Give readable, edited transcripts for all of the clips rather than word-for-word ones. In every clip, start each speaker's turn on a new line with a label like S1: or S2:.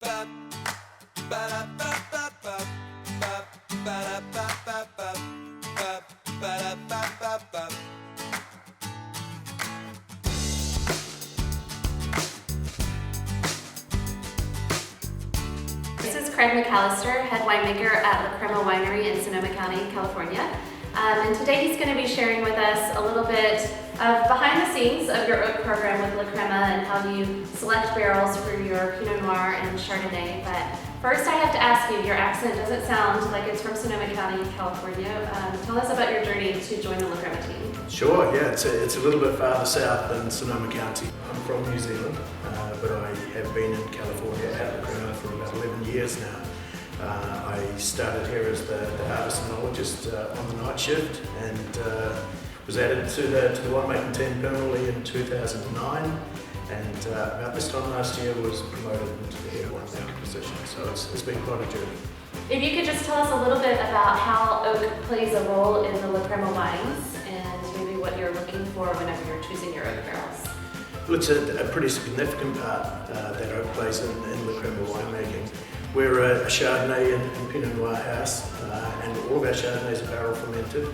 S1: This is Craig McAllister, head winemaker at Crema Winery in Sonoma County, California. And today he's going to be sharing with us a little bit of behind the scenes of your oak program with La Crema and how you select barrels for your Pinot Noir and Chardonnay. But first I have to ask you, your accent doesn't sound like it's from Sonoma County, California. Tell us about your journey to join the La Crema team.
S2: Sure, yeah, it's a little bit farther south than Sonoma County. I'm from New Zealand, but I have been in California at La Crema for about 11 years now. I started here as the harvest enologist on the night shift and was added to the winemaking team permanently in 2009, and about this time last year was promoted into the head winemaker position, so it's been quite a journey.
S1: If you could just tell us a little bit about how oak plays a role in the La Crema wines and maybe what you're looking for whenever you're choosing your oak barrels.
S2: Well, it's a pretty significant part that oak plays in La Crema winemaking. We're a Chardonnay and Pinot Noir house, and all of our Chardonnays are barrel fermented,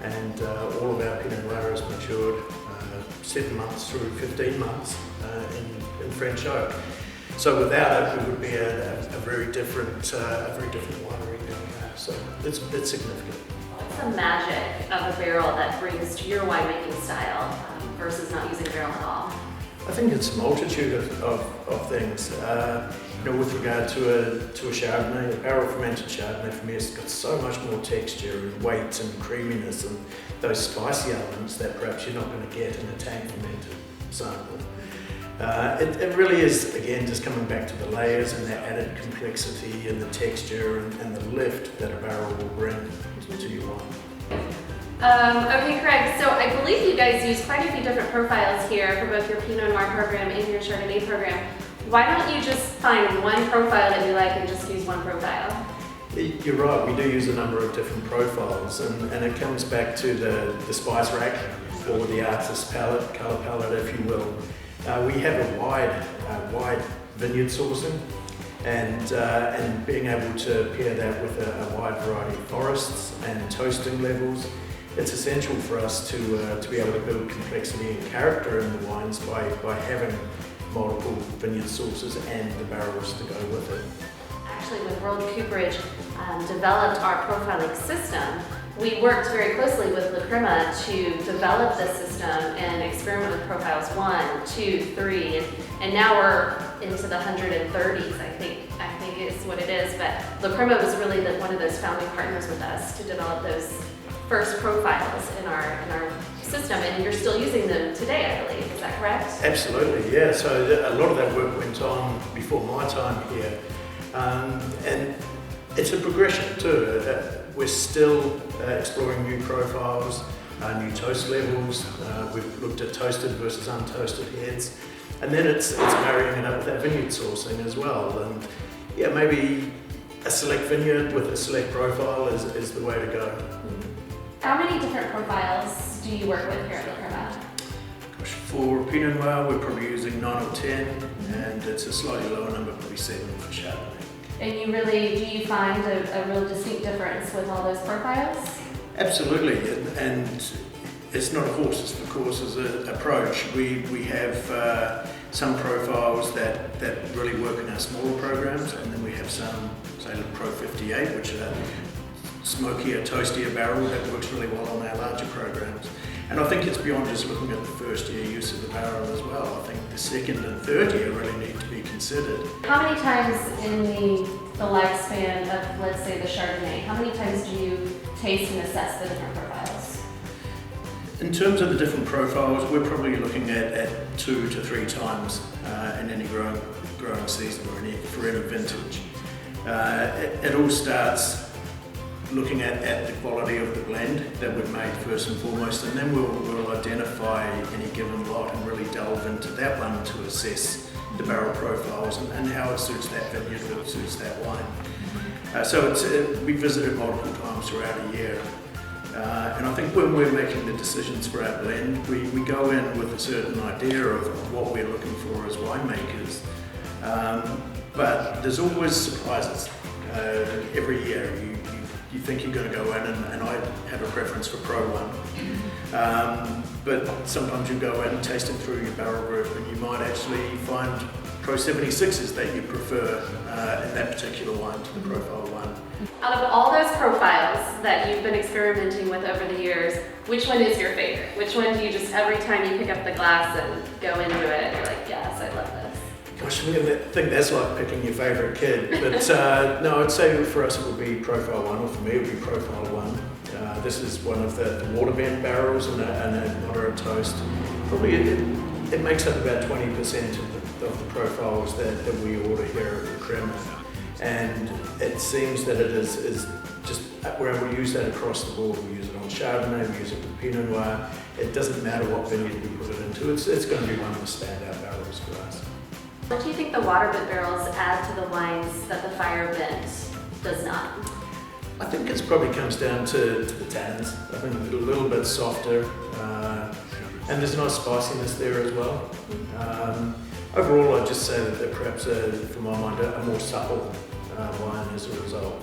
S2: and all of our Pinot Noir is matured 7 months through 15 months in French oak. So without it, we would be a very different winery than we have. So it's significant.
S1: What's the magic of a barrel that brings to your winemaking style versus not using a barrel at all?
S2: I think it's a multitude of things. With regard to a Chardonnay, a barrel fermented Chardonnay for me has got so much more texture and weight and creaminess and those spicy elements that perhaps you're not going to get in a tank fermented sample. It really is, again, just coming back to the layers and the added complexity and the texture and the lift that a barrel will bring to your wine.
S1: Okay, Craig, so I believe you guys use quite a few different profiles here for both your Pinot Noir program and your Chardonnay program. Why don't you just find one profile that you like and just use one profile?
S2: You're right, we do use a number of different profiles, and it comes back to the spice rack or the artist's palette, colour palette if you will. We have a wide vineyard sourcing, and being able to pair that with a wide variety of forests and toasting levels. It's essential for us to be able to build complexity and character in the wines by having multiple vineyard sources and the barrels to go with it.
S1: Actually, when World Cooperage developed our profiling system, we worked very closely with La Crema to develop this system and experiment with profiles 1, 2, 3, and now we're into the 130s, I think is what it is. But La Crema was really one of those founding partners with us to develop those first profiles in our system, and you're still using them today, I believe. Is that correct?
S2: Absolutely, yeah. So a lot of that work went on before my time here, and it's a progression too. We're still exploring new profiles, new toast levels. We've looked at toasted versus untoasted heads, and then it's marrying it up with our vineyard sourcing as well. And yeah, maybe a select vineyard with a select profile is the way to go.
S1: How many different profiles do you work with here at La Crema?
S2: Gosh, for Pinot Noir, we're probably using 9 or 10, and it's a slightly lower number, probably 7 for Chardonnay.
S1: And do you find a real distinct difference with all those profiles?
S2: Absolutely, and it's not a horses for courses approach. We have some profiles that really work in our smaller programs, and then we have some, say, the Pro 58, which are smokier, toastier barrel that works really well on our larger programs. And I think it's beyond just looking at the first year use of the barrel as well. I think the second and third year really need to be considered.
S1: How many times in the lifespan of, let's say, the Chardonnay, how many times do you taste and assess the different profiles?
S2: In terms of the different profiles, we're probably looking at 2 to 3 times in any growing season or for any vintage. It all starts looking at the quality of the blend that we've made first and foremost, and then we'll identify any given lot and really delve into that one to assess the barrel profiles and how it suits that vineyard or it suits that wine. So we visit it multiple times throughout a year. And I think when we're making the decisions for our blend, we go in with a certain idea of what we're looking for as winemakers. but there's always surprises. Every year you think you're going to go in, and I have a preference for Pro 1. But sometimes you go in and taste it through your barrel group, and you might actually find Pro 76s that you prefer in that particular wine to the Profile 1.
S1: Out of all those profiles that you've been experimenting with over the years, which one is your favorite? Which one do you just, every time you pick up the glass and go into it, you're like, yes, I love this?
S2: Gosh, I think that's like picking your favourite kid. But no, I'd say for us it would be Profile 1, or for me it would be Profile 1. This is one of the water bent barrels and a moderate toast. Probably it makes up about 20% of the profiles that we order here at Crema. And it seems that it is just, we're able to use that across the board. We use it on Chardonnay, we use it with Pinot Noir. It doesn't matter what vineyard we put it into, it's going to be one of the standout barrels for us.
S1: What do you think the water bent barrels add to the wines that the fire bent does not?
S2: I think it probably comes down to the tannins. I think a little bit softer, and there's nice spiciness there as well. Overall, I'd just say that they're perhaps, for my mind, a more supple wine as a result.